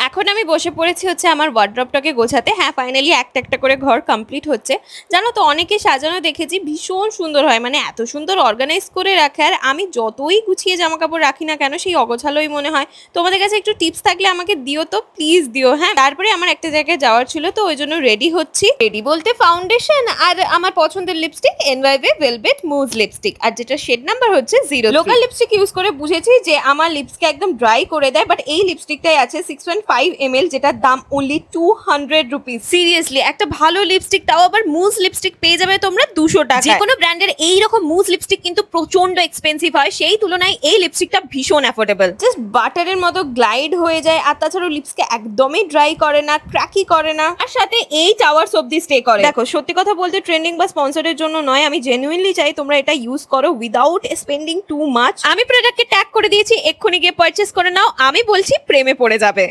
এখন আমি বসে পড়েছি হচ্ছে আমার ওয়ার্ড্রপটাকে গোছাতে। হ্যাঁ, ফাইনালি একটা একটা করে ঘর কমপ্লিট হচ্ছে। জানো তো, অনেকে সাজানো দেখেছি ভীষণ সুন্দর হয়, মানে এত সুন্দর অর্গানাইজ করে রাখে। আর আমি যতই গুছিয়ে জামা কাপড় রাখি না কেন, সেই অগোছালোই মনে হয়। তোমাদের কাছে একটু টিপস থাকলে আমাকে দিও তো, প্লিজ দিও। হ্যাঁ, তারপরে আমার একটা জায়গায় যাওয়ার ছিল, তো ওই জন্য রেডি হচ্ছি। রেডি বলতে ফাউন্ডেশন আর আমার পছন্দের লিপস্টিক, এনওয়াইভে ভেলভেট মুজ লিপস্টিক, আর যেটা শেড নাম্বার হচ্ছে 0। লোকাল লিপস্টিক ইউজ করে বুঝেছি যে আমার লিপসকে একদম ড্রাই করে দেয়, বাট এই লিপস্টিকটাই আছে 6.5 ml, যেটার দাম অনলি 200 রুপিস। সিরিয়াসলি একটা ভালো লিপস্টিক, তাও আবার মুজ লিপস্টিক পেয়ে যাবে তোমরা 200 টাকা। যে কোনো ব্র্যান্ডের এইরকম মুজ লিপস্টিক কিন্তু প্রচন্ড এক্সপেন্সিভ হয়, সেই তুলনায় এই লিপস্টিকটা ভীষণ অ্যাফোর্ডেবল, জাস্ট বাটারের মতো গ্লাইড হয়ে যায়। আর তাছাড়াও লিপসকে একদমই ড্রাই করে না, ক্র্যাকি করে না, আর সাথে 8 আওয়ার্স অব্দি স্টে করে। দেখো, সত্যি কথা বলতে ট্রেন্ডিং বা স্পন্সরের জন্য নয়, আমি জেনুইনলি চাই তোমরা এটা ইউজ করো উইদাউট স্পেন্ডিং টু মাচ। আমি প্রোডাক্টকে ট্যাগ করে দিয়েছি, এক্ষুনি গিয়ে পারচেস করে নাও, আমি বলছি প্রেমে পড়ে যাবে।